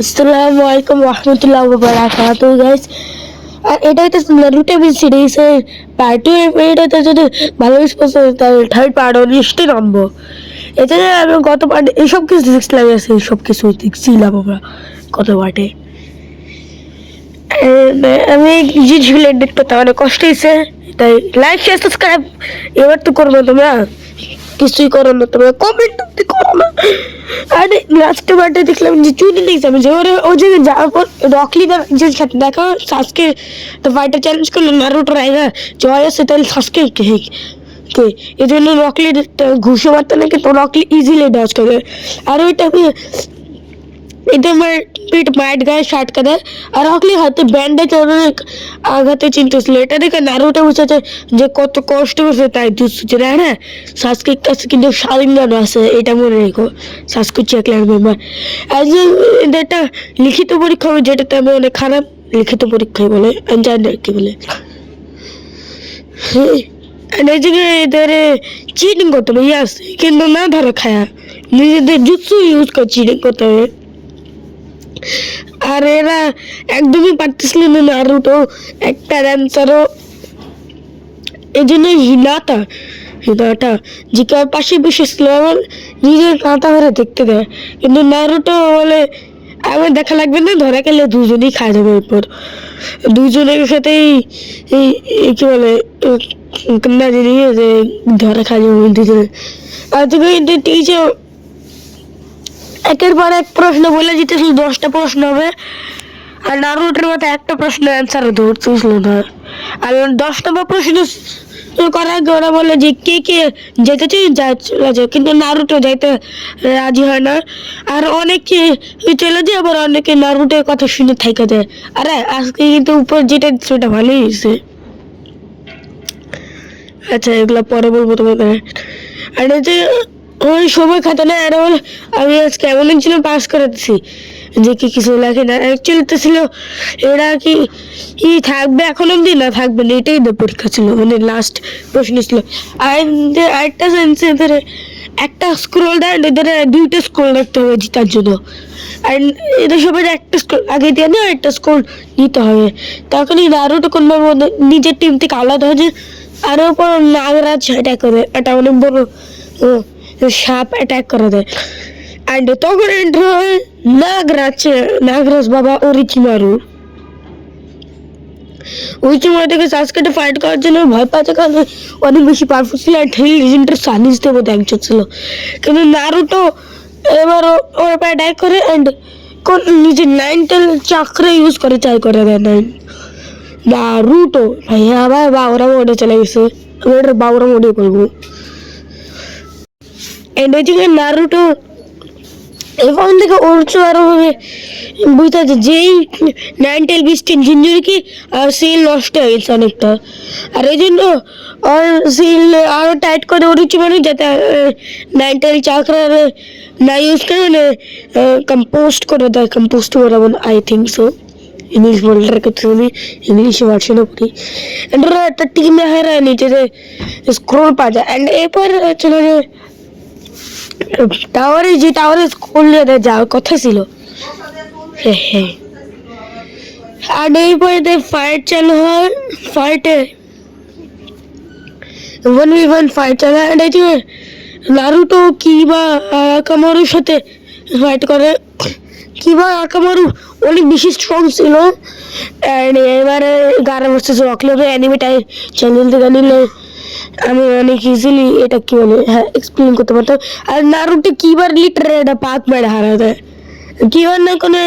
আসসালামু আলাইকুম রহমতুল্লাহ বারাকাতুহু গাইস। আর এটা হচ্ছে নারুটো সিরিজের পার্ট টু। এটাতে যদি ভালো রেসপন্স হয় তাহলে থার্ড পার্টও নিশ্চয়ই নামবো। এছাড়া আমি গত পার্ট এইসব কিছু দেখছিলাম, সব কিছু দেখছিলাম আমরা গত পার্টে। আমি জিনিসগুলো এডিট করতে অনেক কষ্ট হয়েছে, তাই লাইক শেয়ার সাবস্ক্রাইব এবার তো করবো তোমরা, কিছুই করো না তোমরা, কমেন্ট করো না। আর লাস্ট পার্টে দেখলাম যে চুনি দেখছিলাম যে ওই জায়গায় যাওয়ার পর রকলি যে সাথে দেখা সাসকে তো ফাইটার চ্যালেঞ্জ করলো নারুটো রাইগা জয় আছে, তাহলে সাসকে কে এই জন্য রকলি ঘুষে মারতে নাকি, তো রকলি ইজিলি ডজ করে। আর ওইটা এটা আমার পিঠ মাইট গায়ে শাটকা দেয়, আর রকলি হাতে ব্যান্ডেজ অনেক আঘাতে চিনতেছিল। এটা দেখে নারুটো বুঝেছে যে কত কষ্ট হয়েছে, তাই দুঃসুচি না হ্যাঁ। সাসকের কাছে কিন্তু শালিঙ্গান আছে, এটা মনে রেখো। সাসকুচি এক মেম্বার আজ এটা লিখিত পরীক্ষা হবে, যেটাতে আমি অনেক খারাপ লিখিত পরীক্ষায় বলে আমি জানি না কি বলে। এই জায়গায় এদের চিটিং করতে হবে, ইয়াস, কিন্তু না ধরে খায়া নিজেদের জুৎসু ইউজ করে চিটিং করতে হবে। আর এরা একদমই পারতেছিল না নারুটো একটা অ্যান্সারও, এই জন্য হিনাটা যে পাশে বসেছিল আমার নিজের কাঁটা ধরে দেখতে দেয়, কিন্তু নারুটো বলে আমার দেখা লাগবে না, ধরা গেলে দুজনেই খাওয়া যাবে। এরপর দুজনের সাথেই কি বলে না জানি যে ধরা খাওয়া যাবে দুজনে। আর তুমি টিচার একের পর এক প্রশ্ন বলে দিতেছিল, 10টা প্রশ্ন হবে, আর নারুটোর মাথায় একটা প্রশ্ন অ্যান্সার ধরতেছিল না। আর 10 নম্বর প্রশ্ন করার আগে ওরা বলে যে কে কে যেতে চাই চলে যায়, কিন্তু নারুটো যাইতে রাজি হয় না। আর অনেকে চলে যায়, আবার অনেকে নারুটোর কথা শুনে থাইকা দেয়। আরে আজকে কিন্তু উপর যেটা সেটা ভালোই হয়েছে। আচ্ছা এগুলো পরে বলবো তোমাকে। আর এই যে ওই সময় খাতা না, আর আমি আজকে এমন ছিল পাস করাতেছি যে কি কিছু লেখে না, অ্যাকচুয়ালি তো ছিল এরা কি থাকবে এখন অব্দি না থাকবে না, এটাই তো পরীক্ষা ছিল, মানে লাস্ট প্রশ্ন ছিল। আর আরেকটা সেন্সে ধরে একটা স্ক্রোল দেয়, এদের 2টা স্ক্রোল রাখতে হবে জেতার জন্য। আর এদের সবাই একটা স্ক্রোল আগে দিয়ে না, একটা স্ক্রোল নিতে হবে, তখনই নারুটো কোনো নিজের টিম থেকে আলাদা হয়ে যায়। আর ওপর নাগরাজ অ্যাটাক করে, এটা অনেক বড় সাপ অ্যাটাক করে দেয়। অ্যান্ড তখন এন্টার হয় নাগরাজ বাবা ওরিচিমারু থেকে সাসকেটে ফাইট করার জন্য ভয় পাচ্ছে, কারণ অনেক বেশি পাওয়ারফুল ছিল, আর থ্রি লিজেন্ডের সানিসদের মধ্যে একজন ছিল। কিন্তু নারুটো এবার ওর পায়ে অ্যাটাক করে, অ্যান্ড নিজের 9 টেল চাকরা ইউজ করে ট্রাই করে দেয়। নারুটো ভাইয়া আবার বাউরা মোডে চলে গেছে, আমি এটা বাউরা মোডে করবো। এন্ডে নারুটো এবং থেকে ওরচু আরো বুঝতে পারছে যেই 9 টেল বিস্টিন জিঞ্জুরিকে আর সিল নষ্ট হয়ে গেছে অনেকটা, আর এই জন্য আর সিল আরো টাইট করে ওরচু মানে যাতে 9 টেল চাকরা না ইউজ করে, মানে কম্পোস্ট করে দেয়। কম্পোস্ট করে আই থিঙ্ক সো, इंग्लिश बोल रहे कुछ भी इंग्लिश वर्जन पूरी एंड একটা টিমে হারা নিচে যে স্ক্রল পা যায়। এন্ড এরপর চলে যে টাওয়ারে স্ক্রল নিয়ে যাওয়ার কথা ছিল। হ্যাঁ আর এরপরে ফাইট চালু হয়, ফাইটে 1v1 ফাইট চালু হয়। এন্ড নারুটো কিবা আকামারুর সাথে ফাইট করে। কিবা আকামারু অনেক বেশি স্ট্রং ছিল, এবারে গারা ভার্সেস রকলি অ্যানিমেটাই চ্যানেল থেকে নিলে আমি অনেক ইজিলি এটা কি বলে হ্যাঁ এক্সপ্লেন করতে পারতাম। আর নারুটো কিবার লিটারে এটা পাত মেরে হারা দেয়, কিবার না কোনো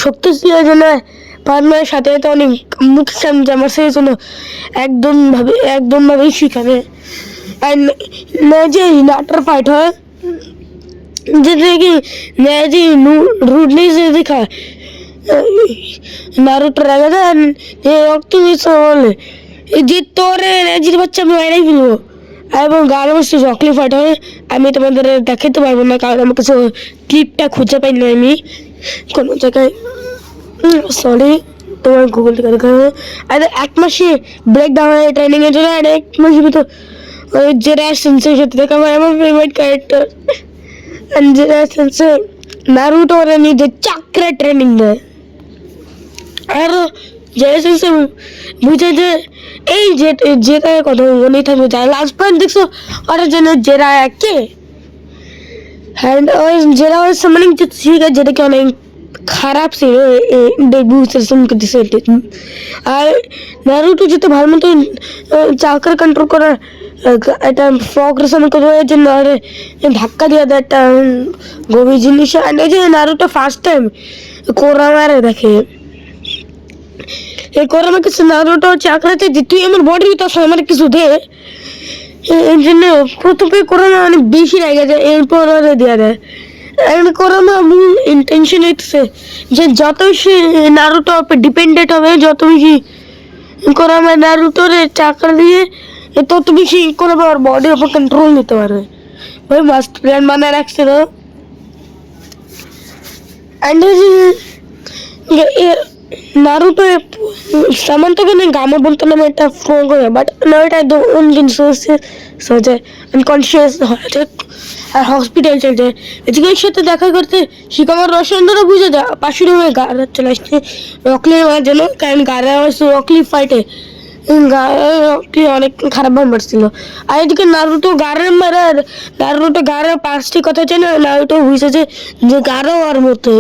শক্তি ছিল জন্য পাত মেয়ের সাথে তো অনেক মুখে সামনে আমার সেই জন্য একদম ভাবেই শিখাবে। আর যে নাটার ফাইট হয় जैसे कि जी रूडली से दिखा नारुतो रहेगा था ये ऑक्टिविस्ट बोले যে তোরে রেজির বাচ্চা আমি বাইরেই ফেলবো। এবং গান বসে চকলি ফাইট হয়, আমি তোমাদের দেখাতে পারবো না কারণ আমার কাছে ক্লিপটা খুঁজে পাইনি আমি কোনো জায়গায়, সরি তোমার গুগল থেকে দেখা হবে। আর 1 মাসে ব্রেক ডাউন ট্রেনিং এর জন্য, আর 1 মাসের ভিতর যে র্যাশ সেন্সের সাথে দেখা আমার ফেভারিট ক্যারেক্টার। And নারুটো ওরা নিজের চাকরা ট্রেনিং দেয় আর জেসে বুঝে যে এই যেটা কথা মনে থাকবে যা লাস্ট পয়েন্ট দেখছো ওরা যেন জেরা কে হ্যান্ড জেরা ওই সামনিং ঠিক আছে যেটা কি অনেক খারাপ ছিল ডেবিউ সেশন করতেছে আর নারুটো যেতে ভালো মতো চাকরা কন্ট্রোল করার একটা ফ্রগের সামনে করে জন্য ধাক্কা দিয়ে দেয় একটা গভীর জিনিস আর এই যে নারুটো ফার্স্ট টাইম কোরামারে দেখে এই কোরামা কিছু নারুটো চাকরাতে যে তুই আমার বডির ভিতর আমার কিছু দে এই জন্য প্রথমে কোরামা অনেক বেশি লেগে যায় এরপর দেওয়া দেয় কোরামা মূল ইন্টেনশন হচ্ছে যে যত সে নারুটো ডিপেন্ডেন্ট হবে যত বেশি কোরামা নারুটোরে চাকরা দিয়ে তত বেশি কোরামা ওর বডির উপর কন্ট্রোল নিতে পারবে ওই মাস্ট প্ল্যান বানায় রাখছিল অ্যান্ড নারুটো সামান্তকে গামা বলতো না এটা ফ্রগ হয় বাট না এটা একদম অনজিন সোচে আনকনসিয়াস হয়ে যায় আর হসপিটাল চলে যায় এদিকে সাথে দেখা করতে শিকামার রসেন্দ্র বুঝে যায় পাশের রুমে গাড়া চলে আসছে রকলি মারার জন্য কারণ গাড়া রকলি ফাইটে রকলি অনেক খারাপভাবে মারছিল আর এদিকে নারুটো গাড়ের মারার নারুটো গাড়ের পাঁচটি কথা জানে নারুটো বুঝেছে যে গাড়াও আর মতো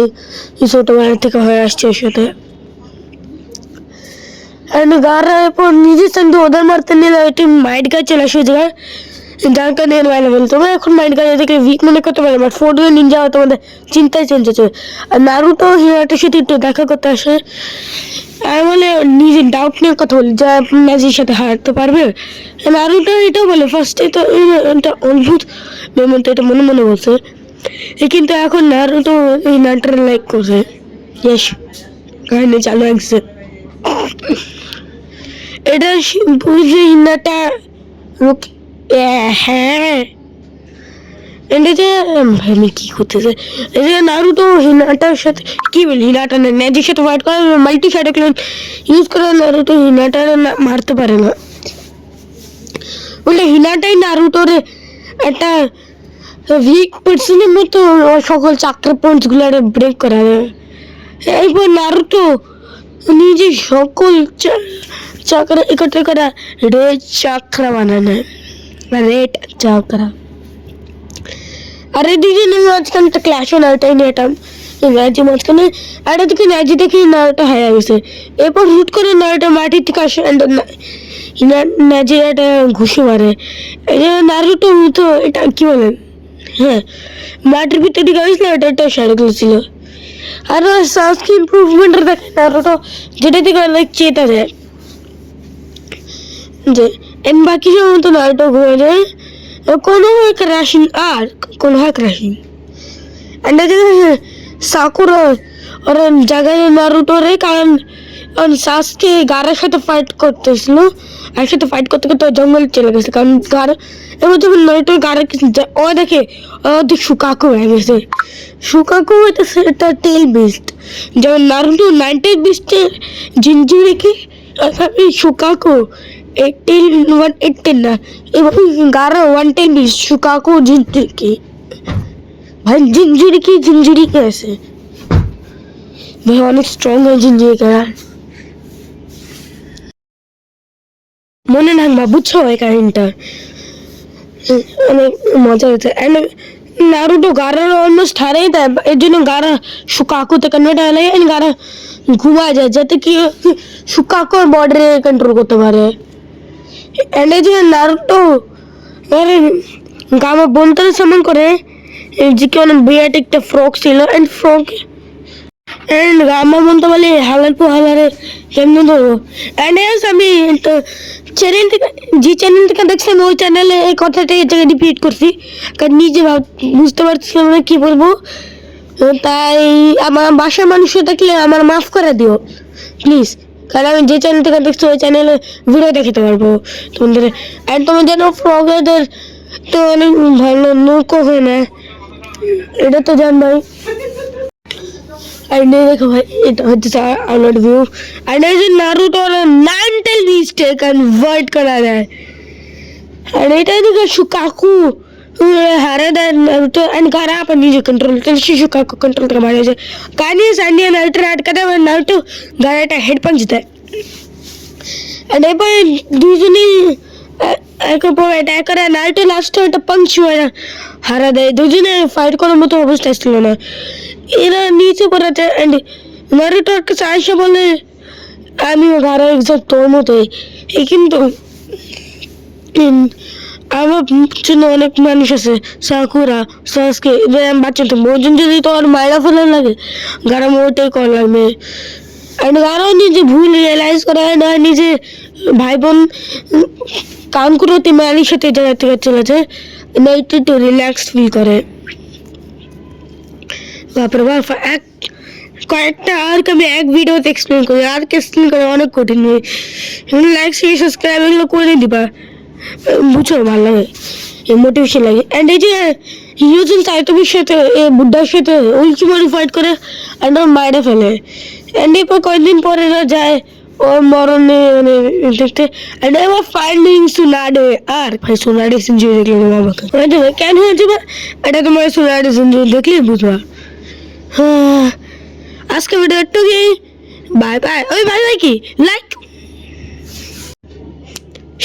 ছোটবেলা থেকে হয়ে আসছে ওর সাথে అండ్ గారా ఇప్పుడు నిజ సందు ওদের মারতে নিলে এটি মাইন্ড কাজ চলে আসে জায়গায় যার কারণে অ্যাভেলেবেল তোমরা এখন মাইন্ড কাজ এদিকে উইক মনে করতে পারো বাট ফোর্ট নিনজা তোমাদের চিন্তায় চলছে আর নারুটো হিরাটোর সাথে একটু দেখা করতে আসে আর বলে নিজের ডাউট নিয়ে কথা বলি যা ম্যাজির সাথে হারতে পারবে নারুটো এটাও বলে ফার্স্টে তো এটা অদ্ভুত মেমন তো এটা মনে মনে বলছে কিন্তু এখন নারুটো এই নাটটা লাইক করছে ইয়েস কাহিনী চালু আছে এটা বুঝি হিনাটা হ্যাঁ এটা যে আমি কি করতেছে এই যে নারুটো হিনাটার সাথে কি বলি হিনাটা না ম্যাজিক সাথে ফাইট করে মাল্টি শাডো ক্লোন ইউজ করে নারুটো হিনাটা মারতে পারে না বলে হিনাটাই নারুটোর একটা উইক পার্সনের মতো সকল চাকরা পয়েন্টসগুলো ব্রেক করা এরপর নারুটো নিজে সকল চাকরা একত্র করা রেড চাকরা বানানো রেড চাকরা আর এদিকে মাঝখানে একটা ক্ল্যাশ হয় নারুটাই নিয়েটাম ন্যাজি মাঝখানে আর এদিকে ন্যাজি দেখি নারুটা হারিয়ে গেছে এরপর হুট করে নারুটা মাটির থেকে আসে ন্যাজি একটা ঘুষি মারে এই যে নারুটো তো এটা কি বলেন হ্যাঁ মাটির ভিতরে ঢুকে গেছিল এটা একটা শাড়ি ছিল আর সাউথকে ইম্প্রুভমেন্ট দেখে নারুটো যেটা থেকে অনেক চেতা যায় যে এন্ড বাকি সময় তো নারুটো ঘুরে যায় কোনো এক রাশিং আর কোনো এক রাশিং এন্ড সাকুরা ওর জায়গায় নারুটো রে কারণ সাসকে গারের সাথে ফাইট করতেছিল একসাথে ফাইট করতে করতে জঙ্গল চলে গেছে কারণ গার এবার যখন নারুটোর গারে ও দেখে ওদের শুকাকু হয়ে গেছে শুকাকু হইতেছে এটা টেল বেস্ট যেমন নারুটো 90 বেস্টের জিনজিরিকে শুকাকু 118 না এবং গারা 110 বেস্ট শুকাকু জিনজিরিকে ভাই জিনজিরিকে আছে ভাই অনেক স্ট্রং হয় জিনজিরিকে মনে রাখবা বুঝছো এই কাহিনীটা অনেক মজা হয়েছে নারুটো গারা অলমোস্ট হারাই দেয় এর জন্য গারা শুকাকুতে কনভার্ট হয়ে লাগে গারা ঘুমা যায় যাতে কি শুকাকুর বর্ডারে কন্ট্রোল করতে পারে এন্ড এই যে নারুটো গামা বন্তরে সামন করে যে কি অনেক বিরাট একটা ফ্রক ছিল এন্ড গামা বলতে বলে হালার পর হালারে কেমন ধরবো এন্ড আমি চ্যানেল থেকে যে চ্যানেল থেকে দেখছেন ওই চ্যানেলে এই কথাটা এই জায়গায় রিপিট করছি কারণ নিজে বুঝতে পারছিলাম না কী বলবো তাই আমার বাসার মানুষ দেখলে আমার মাফ করে দিও প্লিজ কারণ আমি যে চ্যানেল থেকে দেখছি ওই চ্যানেলে ভিডিও দেখাতে পারবো তোমাদের অ্যান্ড তোমার যেন ফ্রগেদের তো অনেক ভালো নৌকো হয় না এটা তো জান ভাই and देखो भाई it was download view and as in Naruto Nantel mistake convert करा रहा है and এটা দেখো শুকাকু हारे नारुतो आणि गारा आपण নিজে कंट्रोल केलं शिजुका कंट्रोल करा मारायचे कानी सांडी नारुतो आटकता नारुतो गाराटा हेड पंच देते आणि पण दुजनी एक अटॅक करा नारुतो लास्ट पंच हारा दे दुजने फाइट করার মতো অবস্থা ছিল না এরা নিচে পড়াতে এন্ড নারুটোর কাছে আইসা বলে আমি গারা এক্সাক্ট তোর মতোই কিন্তু আমার জন্য অনেক মানুষ আছে সাকুরা সাসকে বাচ্চা তো মোজন যদি তোর মায়েরা ফেলে লাগে গারা ওটাই কর লাগবে আর গারাও নিজে ভুল রিয়েলাইজ করে না নিজে ভাই বোন কাম করতে মালির সাথে জায়গা থেকে চলে যায় না একটু রিল্যাক্স ফিল করে বাপরে বাপ এক কয়েকটা আর আমি এক ভিডিওতে এক্সপ্লেন করি আর কে এক্সপ্লেন করে অনেক কঠিন লাইক শেয়ার সাবস্ক্রাইব এগুলো করে দিবা বুঝো ভালো লাগে মোটিভেশন লাগে অ্যান্ড এই যে ইউজন সাইতোবির সাথে বুড্ডার সাথে উল্টিমারি ফাইট করে অ্যান্ড ওর মায়েরা ফেলে অ্যান্ড এরপর কয়েকদিন পরে যায় ওর মরণে মানে দেখতে অ্যান্ড এবার ফাইন্ডিং সুনাডে আর ভাই সুনাডে সিনজুরি দেখলে বাবাকে কেন হয়েছে বা এটা তোমার সুনাডে সিনজুরি দেখলে বুঝবা হ্যাঁ আজকে ভিডিও একটু কি বাই বাই ওই ভাই ভাই কি লাইক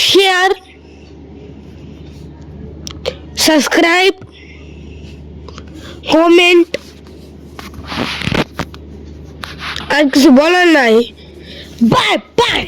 শেয়ার সাবস্ক্রাইব কমেন্ট আর কিছু বলার নাই বাই বাই